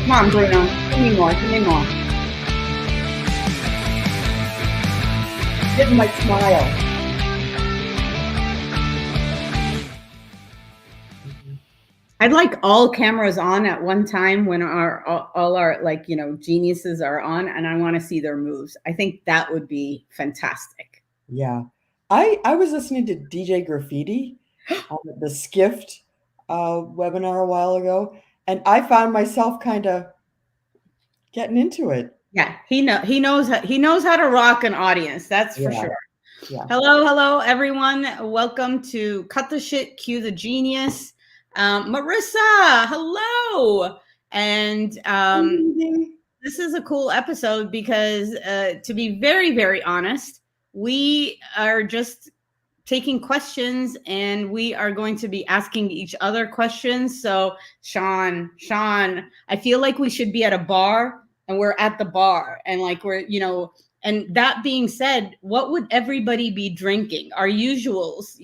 Come on, Bruno. Give me more. Give me more. Getting my smile. I'd like all cameras on at one time when all our like geniuses are on, and I want to see their moves. I think that would be fantastic. Yeah. I was listening to DJ Graffiti on the Skift webinar a while ago, and I found myself kind of getting into it. Yeah, he knows how to rock an audience. That's for Yeah. sure. Yeah. Hello, everyone. Welcome to Cut the Shit, Cue the Genius. Marissa, hello. And this is a cool episode because, to be very, very honest, we are just taking questions and we are going to be asking each other questions. So, Sean, I feel like we should be at a bar and we're at the bar and like and that being said, what would everybody be drinking? Our usuals,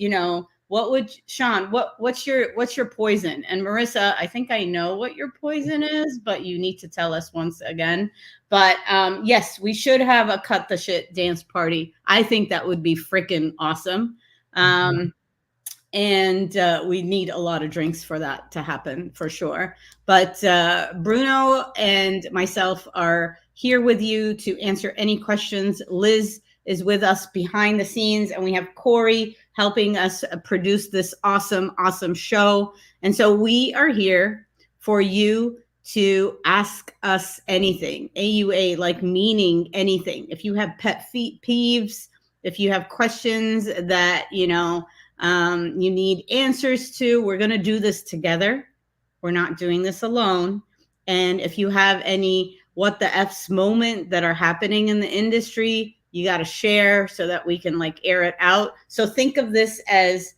what would Sean, what's your poison? And Marissa, I think I know what your poison is, but you need to tell us once again. But yes, we should have a cut the shit dance party. I think that would be freaking awesome. And we need a lot of drinks for that to happen for sure. But Bruno and myself are here with you to answer any questions. Liz is with us behind the scenes, and we have Corey helping us produce this awesome show. And so we are here for you to ask us anything. AUA, like meaning anything. If you have pet peeves, if you have questions that you need answers to, we're going to do this together. We're not doing this alone. And if you have any what the F's moment that are happening in the industry, you got to share so that we can like air it out. So think of this as,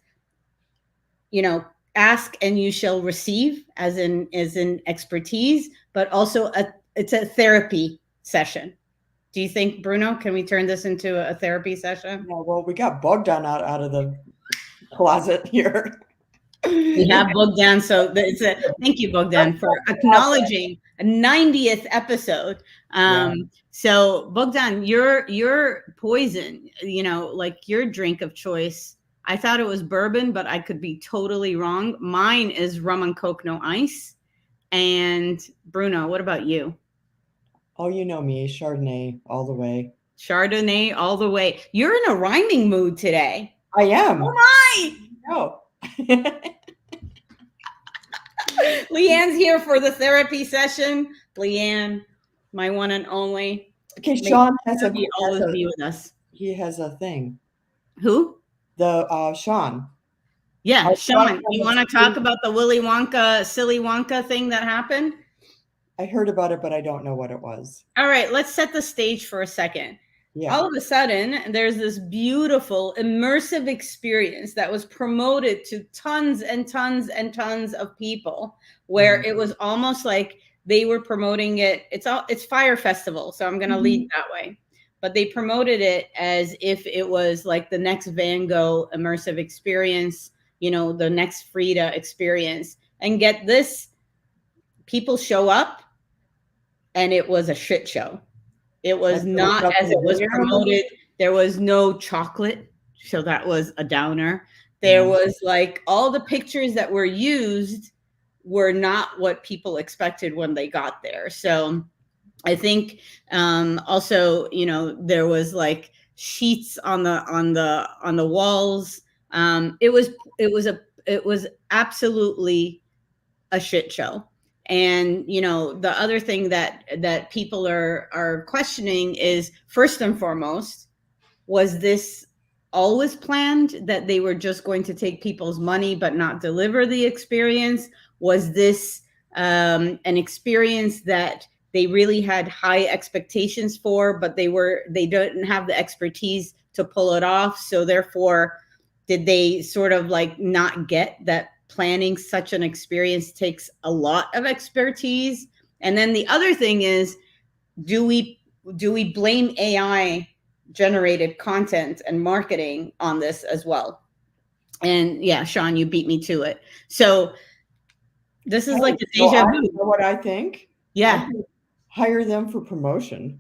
ask and you shall receive, as in expertise, but also it's a therapy session. Do you think, Bruno, can we turn this into a therapy session? Yeah, well, we got Bogdan out of the closet here. We have Bogdan, so thank you, Bogdan, for acknowledging a 90th episode. So Bogdan, your poison, like your drink of choice, I thought it was bourbon, but I could be totally wrong. Mine is rum and coke, no ice. And Bruno, what about you? Oh, you know me, Chardonnay all the way. Chardonnay all the way. You're in a rhyming mood today. I am. Oh my! No. Leanne's here for the therapy session. Leanne, my one and only. Okay, Sean has always be with us. He has a thing. Who? The Sean. Yeah, Sean. You want to talk about the Willy Wonka, silly Wonka thing that happened? I heard about it, but I don't know what it was. All right, let's set the stage for a second. Yeah. All of a sudden, there's this beautiful immersive experience that was promoted to tons and tons and tons of people, where it was almost like they were promoting it. It's Fire Festival, so I'm going to lead that way. But they promoted it as if it was like the next Van Gogh immersive experience, the next Frida experience. And get this, people show up, and it was a shit show. It was not as it was promoted. There was no chocolate, so that was a downer. There was like all the pictures that were used were not what people expected when they got there. So I think also, there was like sheets on the walls. It was absolutely a shit show. And, the other thing that people are questioning is, first and foremost, was this always planned, that they were just going to take people's money but not deliver the experience? Was this an experience that they really had high expectations for, but they didn't have the expertise to pull it off? So therefore, did they sort of like not get that planning such an experience takes a lot of expertise? And then the other thing is, do we blame AI generated content and marketing on this as well? And yeah, Sean, you beat me to it. So this is like the deja vu. You know what I think? Yeah, Hire them for promotion,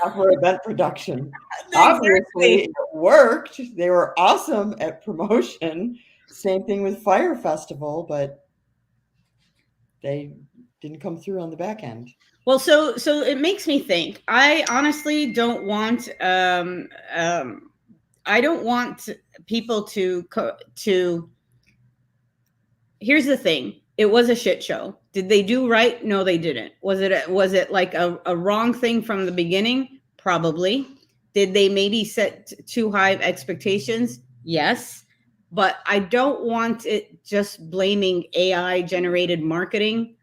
not for event production. Obviously, exactly. it worked. They were awesome at promotion. Same thing with Fire Festival, but they didn't come through on the back end. Well, so it makes me think. I honestly don't want I don't want people to. Here's the thing. It was a shit show. Did they do right? No, they didn't. Was it like a wrong thing from the beginning? Probably. Did they maybe set too high of expectations? Yes. But I don't want it just blaming AI generated marketing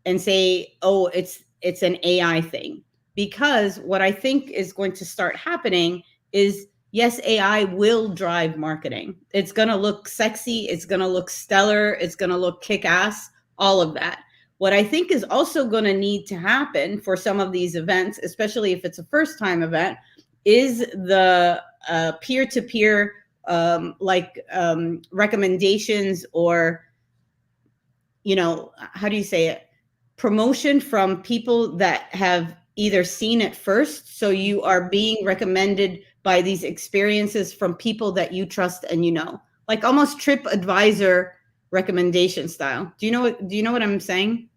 and say, "Oh, it's an AI thing." Because what I think is going to start happening is, yes, AI will drive marketing. It's going to look sexy, it's going to look stellar, it's going to look kick-ass, all of that. What I think is also going to need to happen for some of these events, especially if it's a first time event, is the peer-to-peer recommendations, or how do you say it, promotion from people that have either seen it first, so you are being recommended by these experiences from people that you trust and like almost trip advisor recommendation style. Do you know what I'm saying?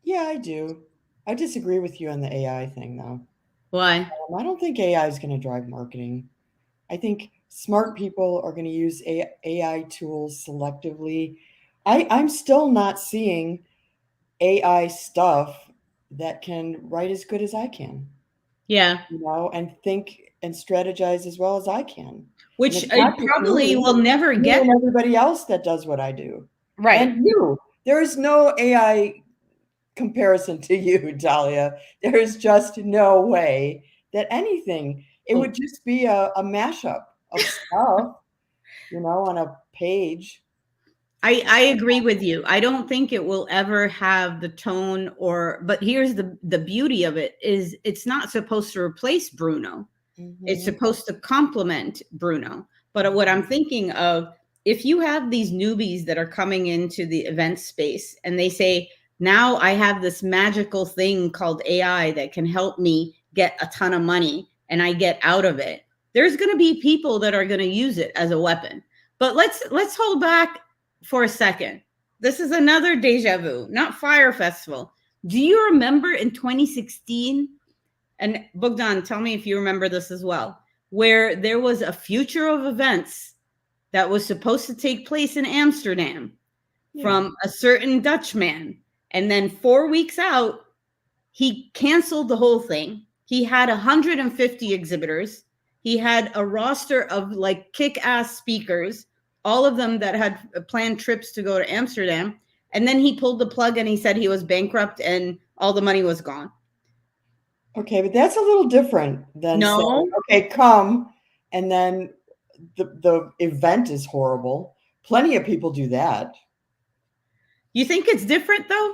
Yeah, I do. I disagree with you on the AI thing, though. Why? I don't think AI is going to drive marketing. I think smart people are going to use AI tools selectively. I'm still not seeing AI stuff that can write as good as I can, Yeah, and think and strategize as well as I can. And which it's I not just probably me, will never you get. and everybody else that does what I do. Right. And you. There is no AI comparison to you, Dahlia. There is just no way that anything, it Oh, would just be a mashup of stuff, on a page. I agree with you. I don't think it will ever have the tone, but here's the beauty of it is it's not supposed to replace Bruno. It's Mhm. supposed to complement Bruno. But what I'm thinking of, if you have these newbies that are coming into the event space and they say, now I have this magical thing called AI that can help me get a ton of money and I get out of it, there's going to be people that are going to use it as a weapon. But let's hold back for a second. This is another deja vu, not Fire Festival. Do you remember in 2016, and Bogdan, tell me if you remember this as well, where there was a future of events that was supposed to take place in Amsterdam Yeah. from a certain Dutchman. And then 4 weeks out, he canceled the whole thing. He had 150 exhibitors. He had a roster of like kick ass speakers, all of them that had planned trips to go to Amsterdam. And then he pulled the plug and he said he was bankrupt and all the money was gone. Okay, but that's a little different than saying, No, okay, come, and then the event is horrible. Plenty of people do that. you think it's different though?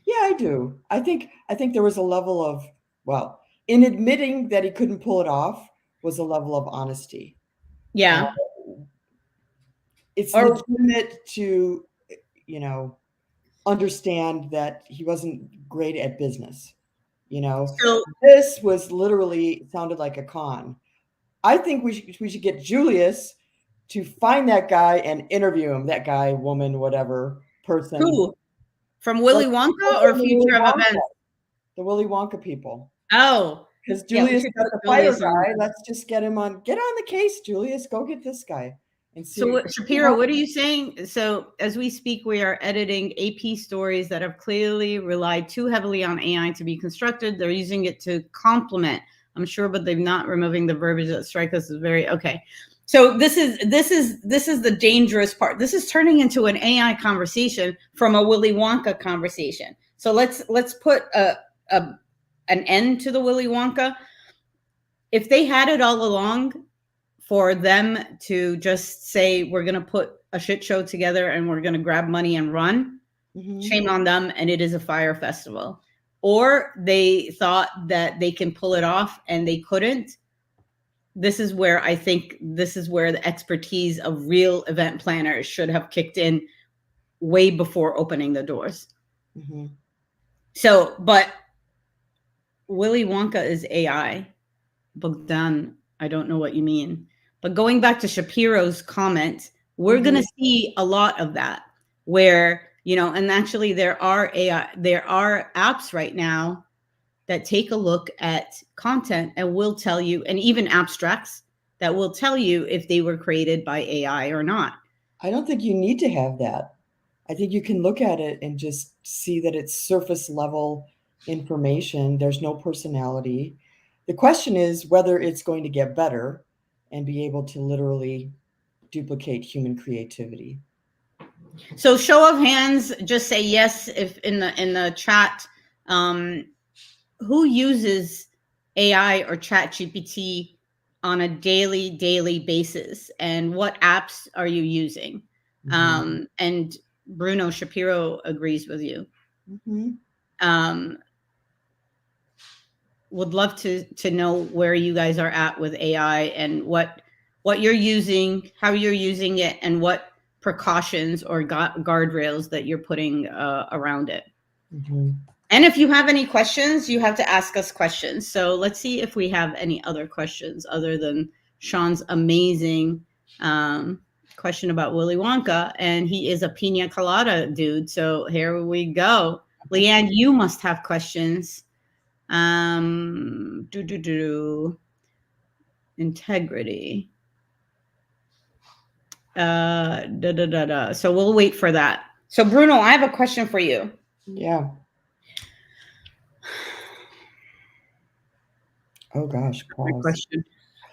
Yeah, I do. I think there was a level of, well, in admitting that he couldn't pull it off was a level of honesty. Uh, Yeah. it's Or legitimate to, you know, understand that he wasn't great at business. You know, so this was literally sounded like a con. I think we should get Julius to find that guy and interview him. That guy, woman, whatever person. who? From Like Willy Wonka or from the Willy Future of Wonka, Events? the Willy Wonka people. Oh, Because yeah, we Julius should got put the fire Julius on. guy. Let's just get on the case, Julius. Go get this guy and So, see. Shapiro, what are you saying? So, as we speak, we are editing AP stories that have clearly relied too heavily on AI to be constructed. They're using it to complement, I'm sure, but they're not removing the verbiage that strike us as very okay. So this is the dangerous part. This is turning into an AI conversation from a Willy Wonka conversation. So let's put an end to the Willy Wonka. If they had it all along, for them to just say we're going to put a shit show together and we're going to grab money and run, Mhm. shame on them, and it is a fire festival. Or they thought that they can pull it off and they couldn't. This is where the expertise of real event planners should have kicked in way before opening the doors. Mhm. So, but Willy Wonka is AI. Bogdan, I don't know what you mean. But going back to Shapiro's comment, we're going to see a lot of that where, and actually there are apps right now that take a look at content and will tell you, and even abstracts that will tell you if they were created by AI or not. I don't think you need to have that. I think you can look at it and just see that it's surface level information. There's no personality. The question is whether it's going to get better and be able to literally duplicate human creativity. So show of hands, just say yes if in the chat. Who uses AI or Chat GPT on a daily basis, and what apps are you using? And Bruno Shapiro agrees with you. Would love to know where you guys are at with AI and what you're using, how you're using it, and what precautions or guardrails that you're putting around it. And if you have any questions, you have to ask us questions. So let's see if we have any other questions other than Sean's amazing question about Willy Wonka. And he is a pina colada dude. So here we go. Leanne, you must have questions. Integrity. So we'll wait for that. So Bruno, I have a question for you. Yeah. Oh gosh, pause. My question.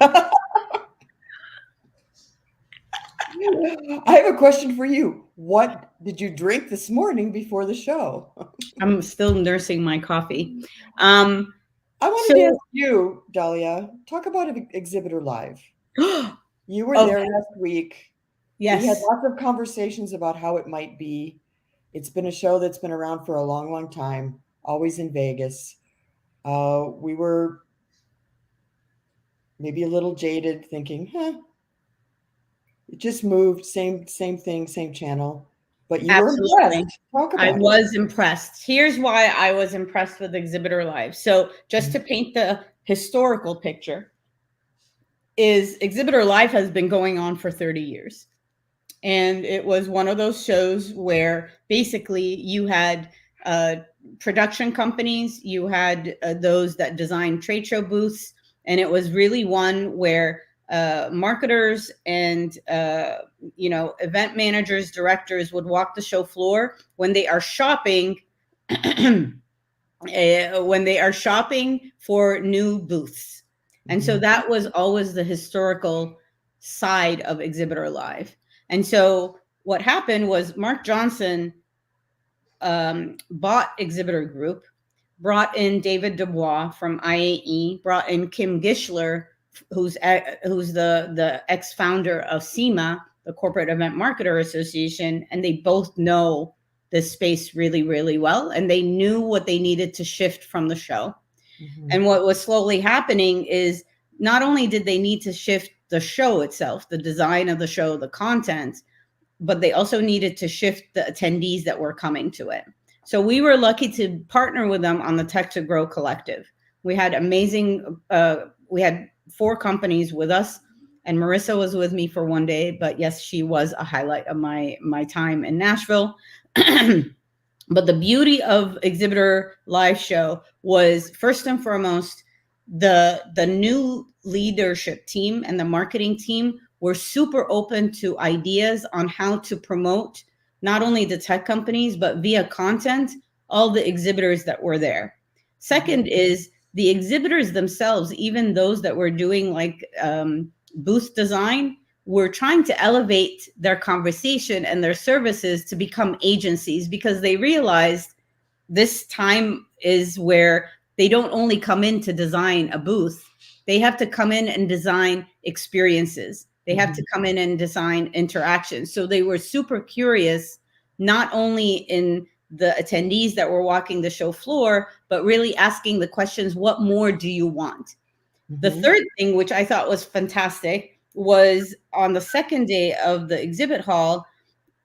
I have a question for you. What did you drink this morning before the show? I'm still nursing my coffee. I wanted to ask you, Dahlia, talk about Exhibitor Live. You were there last week. Yes. We had lots of conversations about how it might be. It's been a show that's been around for a long, long time, always in Vegas. We were maybe a little jaded, thinking, it just moved, same thing, same channel. But you were impressed. Talk about it. I was impressed. Here's why I was impressed with Exhibitor Live. So just to paint the historical picture, is Exhibitor Live has been going on for 30 years. And it was one of those shows where basically you had production companies, you had those that designed trade show booths, and it was really one where marketers and event managers, directors would walk the show floor when they are shopping for new booths. And so that was always the historical side of Exhibitor Live. And so what happened was Mark Johnson bought Exhibitor Group, brought in David Dubois from IAE, brought in Kim Gischler, who's the ex-founder of SEMA, the Corporate Event Marketer Association, and they both know this space really, really well, and they knew what they needed to shift from the show. And what was slowly happening is not only did they need to shift the show itself, the design of the show, the content, but they also needed to shift the attendees that were coming to it. So we were lucky to partner with them on the Tech to Grow Collective. We had we had 4 companies with us, and Marissa was with me for one day, but yes, she was a highlight of my time in Nashville. But the beauty of Exhibitor Live show was, first and foremost, the new leadership team and the marketing team were super open to ideas on how to promote not only the tech companies, but via content, all the exhibitors that were there. Second is the exhibitors themselves, even those that were doing like booth design, were trying to elevate their conversation and their services to become agencies, because they realized this time is where they don't only come in to design a booth, they have to come in and design experiences. They have to come in and design interactions. So they were super curious, not only in the attendees that were walking the show floor, but really asking the questions, what more do you want? The third thing, which I thought was fantastic, was on the second day of the exhibit hall,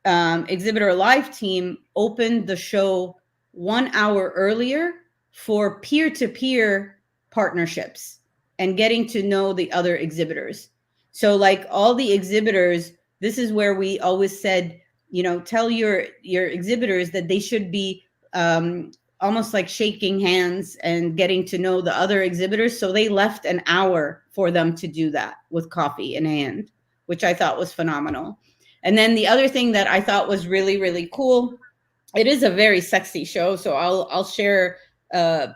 Exhibitor Live team opened the show 1 hour earlier for peer-to-peer partnerships and getting to know the other exhibitors. So like all the exhibitors, this is where we always said, tell your exhibitors that they should be almost like shaking hands and getting to know the other exhibitors. So they left an hour for them to do that with coffee in hand, which I thought was phenomenal. And then the other thing that I thought was really, really cool, it is a very sexy show, so I'll share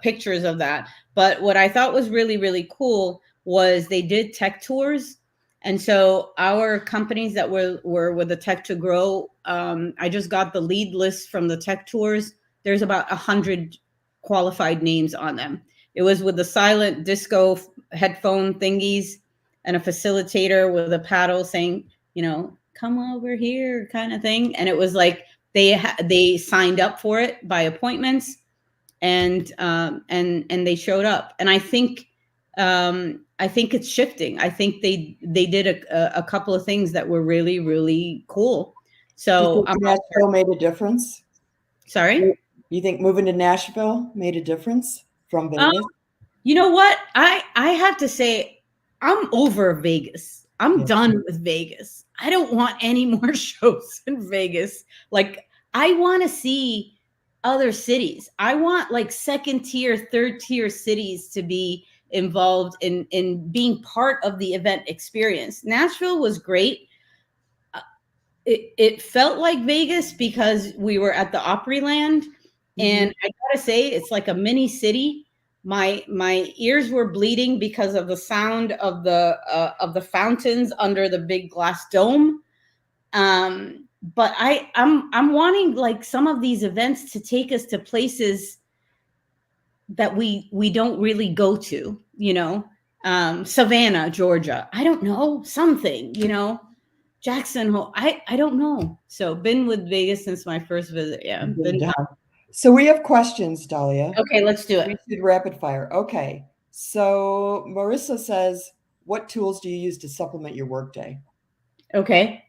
pictures of that. But what I thought was really, really cool was they did tech tours. And so our companies that were with the Tech to Grow, I just got the lead list from the tech tours. There's about 100 qualified names on them. It was with the silent disco headphone thingies and a facilitator with a paddle saying, come over here kind of thing. And it was like they signed up for it by appointments, and they showed up. And I think it's shifting. I think they did a couple of things that were really, really cool. So Nashville made a difference. Sorry? You think moving to Nashville made a difference from Vegas? You know what? I have to say, I'm over Vegas. I'm done with Vegas. I don't want any more shows in Vegas. Like, I want to see other cities. I want like second tier, third tier cities to be involved in being part of the event experience. Nashville was great. It felt like Vegas because we were at the Opryland, and I gotta say, it's like a mini city. My ears were bleeding because of the sound of the fountains under the big glass dome. But I'm wanting like some of these events to take us to places that we don't really go to, Savannah, Georgia. I don't know, something, Jackson Hole. I don't know. So been with Vegas since my first visit. Yeah. So we have questions, Dahlia. Okay, let's do it. We did rapid fire. Okay. So Marissa says, what tools do you use to supplement your workday? Okay.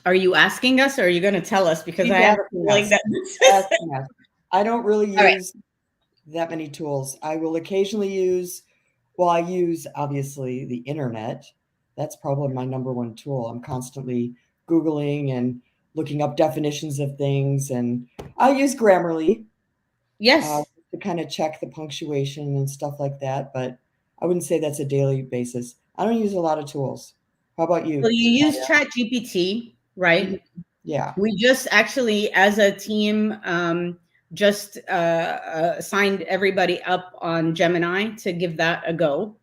Are you asking us or are you going to tell us? Because I have like that. I don't really use that many tools. I will occasionally use, I use obviously the internet. That's probably my number one tool. I'm constantly Googling and looking up definitions of things, and I use Grammarly. Yes. To kind of check the punctuation and stuff like that, but I wouldn't say that's a daily basis. I don't use a lot of tools. How about you? Well, you use ChatGPT, right? Yeah. We just actually, as a team, just signed everybody up on Gemini to give that a go.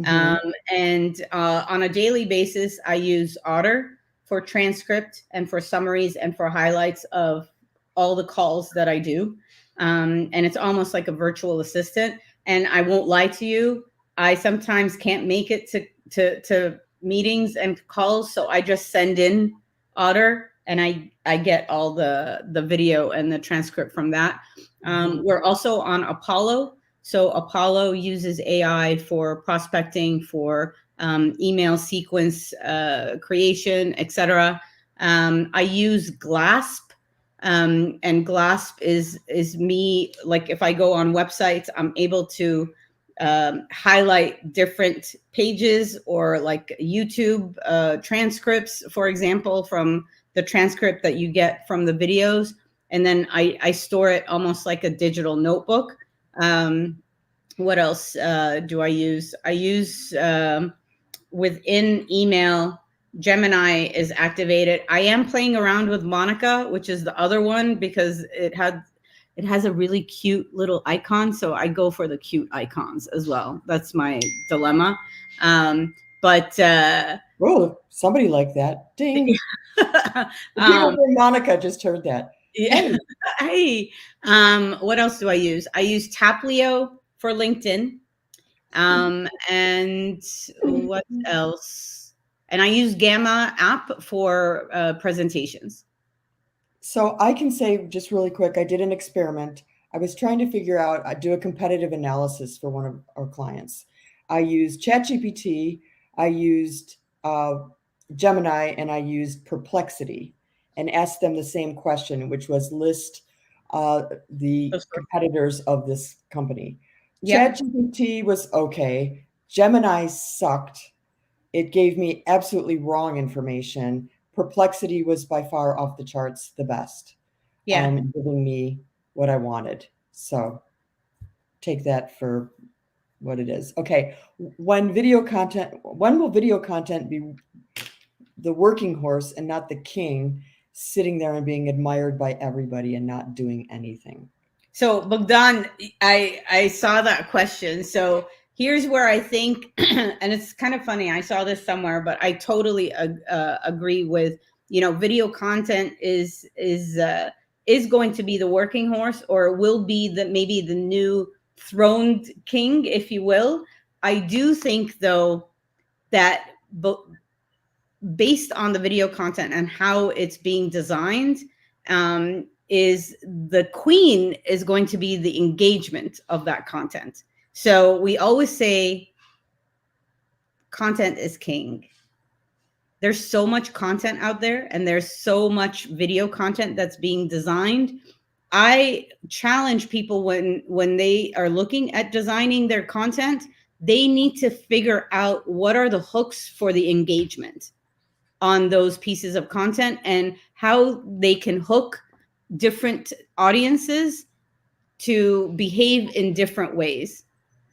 And on a daily basis, I use Otter for transcript and for summaries and for highlights of all the calls that I do. And it's almost like a virtual assistant. And I won't lie to you, I sometimes can't make it to meetings and calls. So I just send in Otter and I get all the video and the transcript from that. We're also on Apollo. So Apollo uses AI for prospecting, for email sequence creation, etc. I use Glasp, and Glasp is me. Like if I go on websites, I'm able to highlight different pages or like YouTube transcripts, for example, from the transcript that you get from the videos. And then I store it almost like a digital notebook. What else do I use? I use within email, Gemini is activated. I am playing around with Monica, which is the other one, because it has a really cute little icon. So I go for the cute icons as well. That's my dilemma. But somebody like that. Ding. Monica just heard that. Yeah. Hey. What else do I use? I use Taplio for LinkedIn. And what else? And I use Gamma app for presentations. So I can say just really quick, I did an experiment. I was trying to figure out, I do a competitive analysis for one of our clients. I used ChatGPT, I used Gemini, and I used Perplexity and asked them the same question, which was list the competitors of this company. Yeah. ChatGPT was okay. Gemini sucked. It gave me absolutely wrong information. Perplexity was by far off the charts the best, Yeah. giving me what I wanted. So take that for what it is. Okay, when will video content be the working horse and not the king, sitting there and being admired by everybody and not doing anything? So Bogdan, I saw that question. So here's where I think, and it's kind of funny. I saw this somewhere, but I totally agree with, video content is going to be the working horse, or will be maybe the new throned king, if you will. I do think though that based on the video content and how it's being designed, is the queen is going to be the engagement of that content. So we always say content is king. There's so much content out there, and there's so much video content that's being designed. I challenge people when they are looking at designing their content, they need to figure out what are the hooks for the engagement on those pieces of content, and how they can hook different audiences to behave in different ways.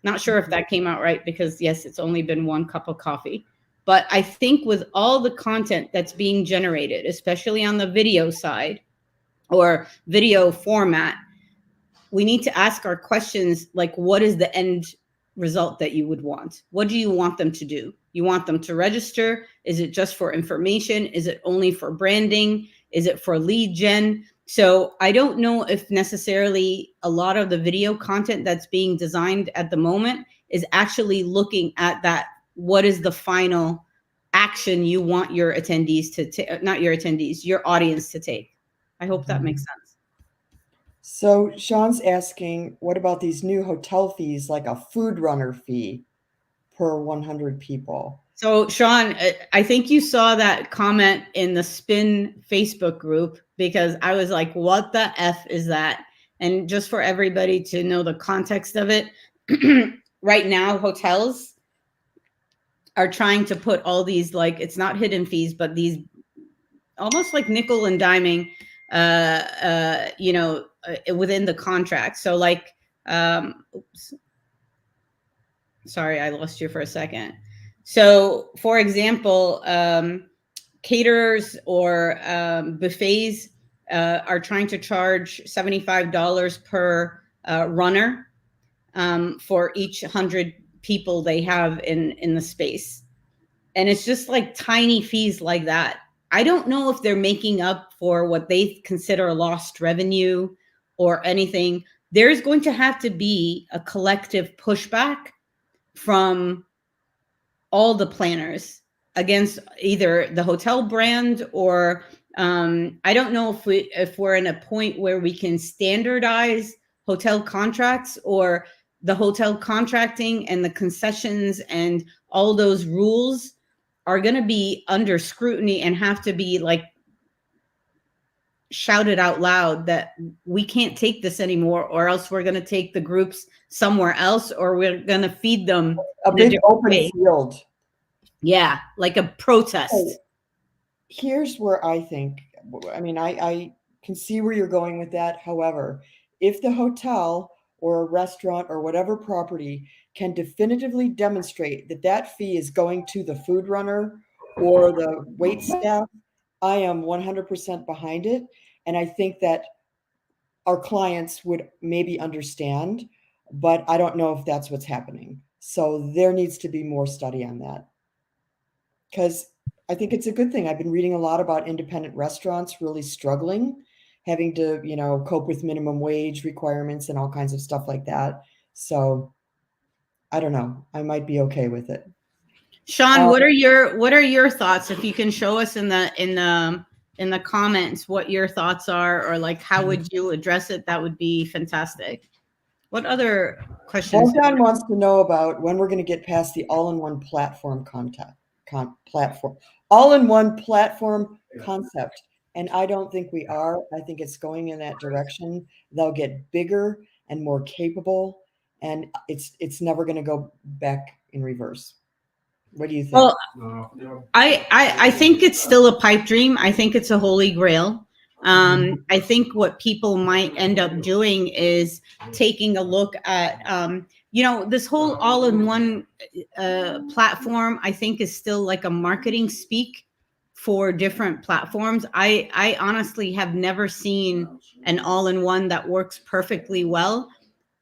Not sure if that came out right, because yes, it's only been one cup of coffee. But I think with all the content that's being generated, especially on the video side or video format, we need to ask our questions like, what is the end result that you would want? What do you want them to do? You want them to register? Is it just for information? Is it only for branding? Is it for lead gen? So I don't know if necessarily a lot of the video content that's being designed at the moment is actually looking at that. What is the final action you want your attendees to take, not your attendees, your audience to take? I hope that makes sense. So Sean's asking, what about these new hotel fees, like a food runner fee per 100 people? So Sean, I think you saw that comment in the Spin Facebook group, because I was like, what the F is that? And just for everybody to know the context of it, right now, hotels are trying to put all these, like, it's not hidden fees, but these almost like nickel and diming, within the contract. So like, oops, sorry, I lost you for a second. So for example, caterers or buffets are trying to charge $75 per runner for each 100 people they have in the space. And it's just like tiny fees like that. I don't know if they're making up for what they consider lost revenue or anything. There's going to have to be a collective pushback from all the planners against either the hotel brand or I don't know if we're in a point where we can standardize hotel contracts, or the hotel contracting and the concessions and all those rules are going to be under scrutiny and have to be like shouted out loud that we can't take this anymore, or else we're going to take the groups somewhere else, or we're going to feed them a big open field. Yeah, like a protest. So here's where I think, I can see where you're going with that. However, if the hotel or a restaurant or whatever property can definitively demonstrate that that fee is going to the food runner or the wait staff, I am 100% behind it. And I think that our clients would maybe understand, but I don't know if that's what's happening. So there needs to be more study on that, because I think it's a good thing. I've been reading a lot about independent restaurants really struggling, having to, cope with minimum wage requirements and all kinds of stuff like that. So I don't know. I might be okay with it. Sean, what are your thoughts? If you can show us in the comments what your thoughts are, or like how would you address it, that would be fantastic. What other questions? Bogdan wants to know about when we're going to get past the all-in-one platform all-in-one platform concept And I don't think we are. I think it's going in that direction. They'll get bigger and more capable, and it's never going to go back in reverse. What do you think? Well, I think it's still a pipe dream. I think it's a holy grail. I think what people might end up doing is taking a look at, this whole all-in-one platform. I think is still like a marketing speak for different platforms. I honestly have never seen an all-in-one that works perfectly well.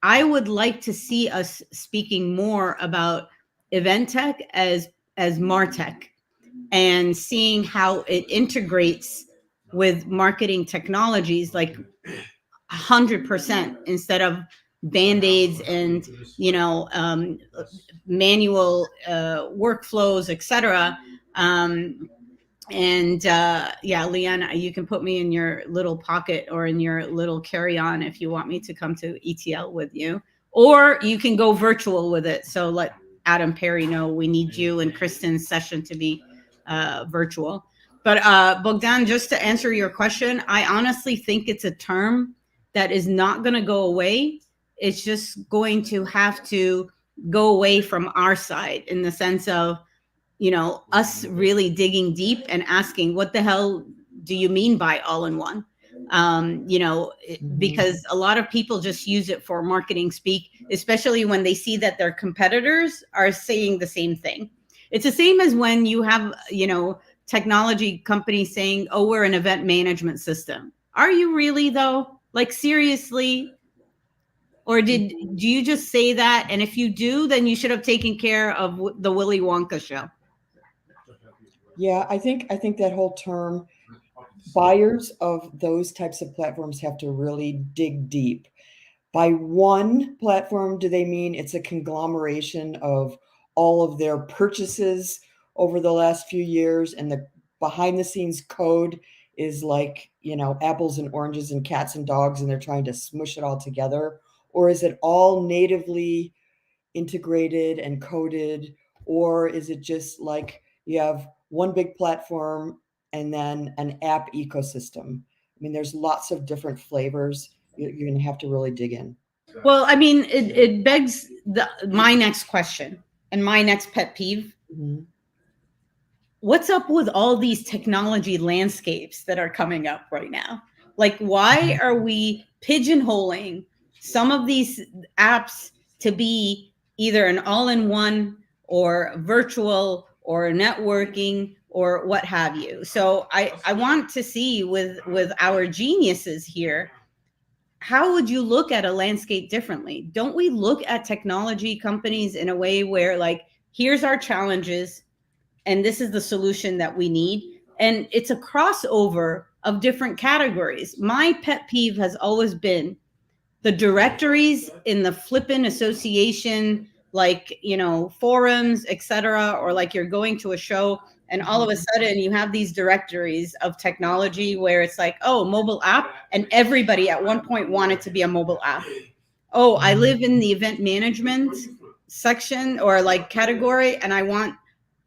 I would like to see us speaking more about event tech as martech, and seeing how it integrates with marketing technologies like 100%, instead of band-aids and manual workflows, etc. Yeah, Leanne, you can put me in your little pocket or in your little carry-on if you want me to come to ETL with you, or you can go virtual with it. So let Adam Perry know we need you and Kristen's session to be virtual. But Bogdan, just to answer your question, I honestly think it's a term that is not going to go away. It's just going to have to go away from our side, in the sense of, us really digging deep and asking, what the hell do you mean by all-in-one? Because a lot of people just use it for marketing speak, especially when they see that their competitors are saying the same thing. It's the same as when you have, technology companies saying, oh, we're an event management system. Are you really, though? Like, seriously? Or do you just say that? And if you do, then you should have taken care of the Willy Wonka show. Yeah, I think that whole term, buyers of those types of platforms have to really dig deep. By one platform, do they mean it's a conglomeration of all of their purchases over the last few years, and the behind the scenes code is like, apples and oranges and cats and dogs, and they're trying to smush it all together? Or is it all natively integrated and coded? Or is it just like you have one big platform and then an app ecosystem? I mean, there's lots of different flavors. You're going to have to really dig in. Well, I mean, it begs my next question and my next pet peeve. Mm-hmm. What's up with all these technology landscapes that are coming up right now? Like, why are we pigeonholing some of these apps to be either an all-in-one or virtual or networking or what have you? So I want to see with our geniuses here, how would you look at a landscape differently? Don't we look at technology companies in a way where, like, here's our challenges and this is the solution that we need? And it's a crossover of different categories. My pet peeve has always been the directories in the flippin' association, like, forums, etc., or like you're going to a show and all of a sudden you have these directories of technology where it's like, oh, mobile app, and everybody at one point wanted to be a mobile app. Oh, I live in the event management section or like category, and I want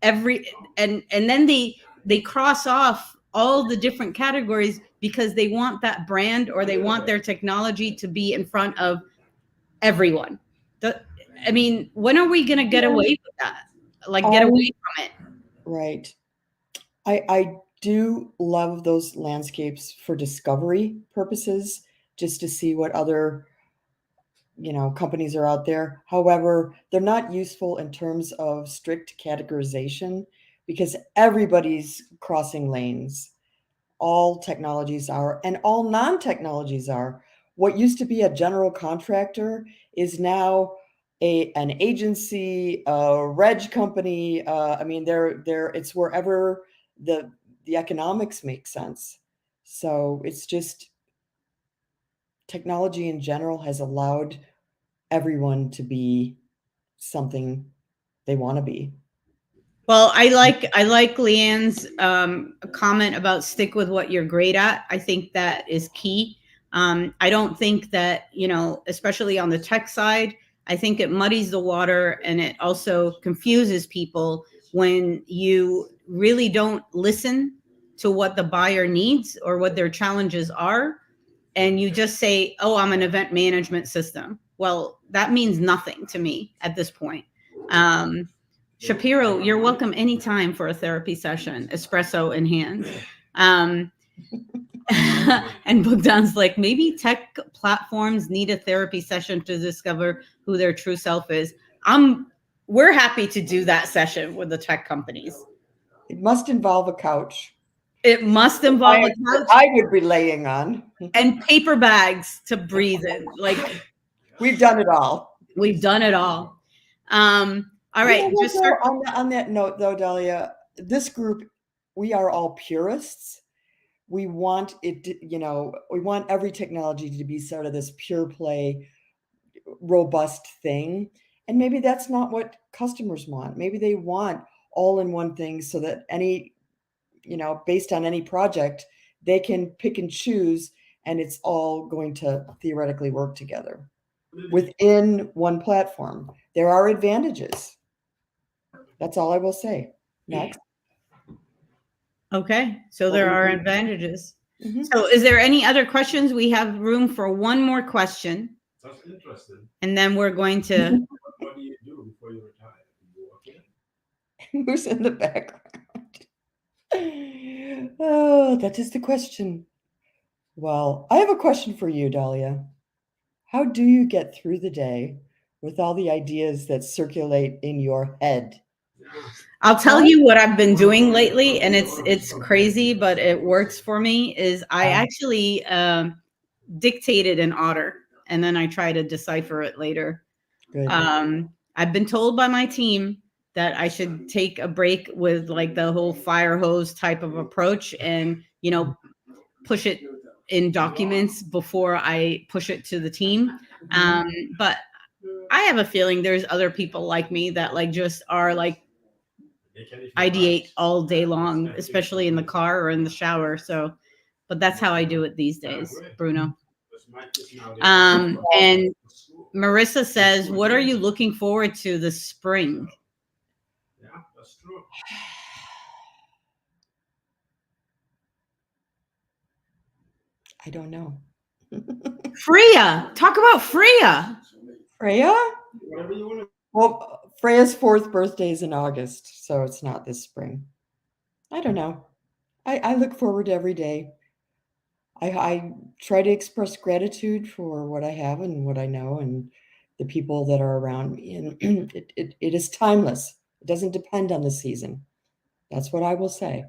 and then they cross off all the different categories because they want that brand or they want their technology to be in front of everyone. I mean, when are we going to get away with that? Like, get away from it? Right. I do love those landscapes for discovery purposes, just to see what other companies are out there. However, they're not useful in terms of strict categorization, because everybody's crossing lanes. All technologies are, and all non-technologies are. What used to be a general contractor is now an agency, a reg company. I mean, it's wherever the economics make sense. So it's just, technology in general has allowed everyone to be something they want to be. Well, I like Leanne's comment about stick with what you're great at. I think that is key. I don't think that, especially on the tech side, I think it muddies the water, and it also confuses people when you really don't listen to what the buyer needs or what their challenges are, and you just say, oh, I'm an event management system. Well, that means nothing to me at this point. Shapiro, you're welcome anytime for a therapy session, espresso in hand. And Bogdan's like, maybe tech platforms need a therapy session to discover who their true self is. We're happy to do that session with the tech companies. It must involve a couch. It must involve a couch. I would be laying on. And paper bags to breathe in. Like, we've done it all. We've done it all. All right. On that note, though, Dahlia, this group, we are all purists. We want it to, we want every technology to be sort of this pure play, robust thing. And maybe that's not what customers want. Maybe they want all-in-one things so that any, based on any project, they can pick and choose, and it's all going to theoretically work together within one platform. There are advantages. That's all I will say. Next. Okay, so there are advantages. Mm-hmm. So is there any other questions? We have room for one more question. That's interesting. And then we're going to... What do you do before you retire? You walk in? Who's in the background? Oh, that is the question. Well, I have a question for you, Dahlia. How do you get through the day with all the ideas that circulate in your head? I'll tell you what I've been doing lately, and it's crazy, but it works for me, is I actually dictated an order, and then I try to decipher it later. Good. I've been told by my team that I should take a break with like the whole fire hose type of approach and, push it in documents before I push it to the team. But I have a feeling there's other people like me that like just are like ideate all day long, especially in the car or in the shower. So, but that's how I do it these days, Bruno. And Marissa says, what are you looking forward to this spring? Yeah, that's true. I don't know. Freya, talk about Freya. Freya? Well, Freya's 4th birthday is in August, so it's not this spring. I don't know. I look forward to every day. I try to express gratitude for what I have and what I know and the people that are around me. And it is timeless. It doesn't depend on the season. That's what I will say.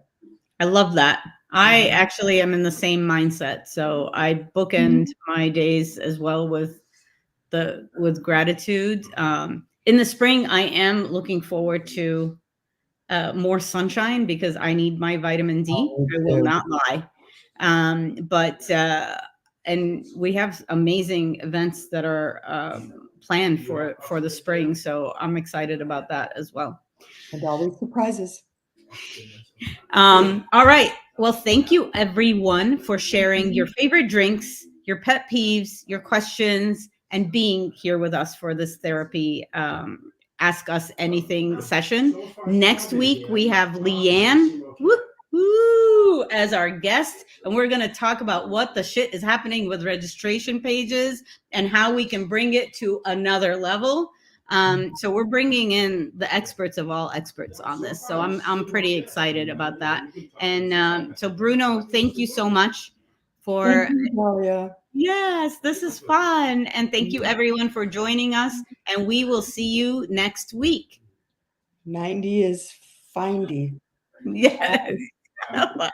I love that. I actually am in the same mindset. So I bookend my days as well with gratitude. In the spring, I am looking forward to more sunshine because I need my vitamin D. I will not lie. And we have amazing events that are planned for the spring. So I'm excited about that as well. And always surprises. All right. Well, thank you everyone for sharing your favorite drinks, your pet peeves, your questions, and being here with us for this therapy Ask Us Anything session. Next week, we have Leanne as our guest, and we're going to talk about what the shit is happening with registration pages and how we can bring it to another level. So we're bringing in the experts of all experts on this. So I'm pretty excited about that. And so Bruno, thank you so much for... Yes, this is fun. And thank you everyone for joining us. And we will see you next week. 90 is findy. Yes. Bye.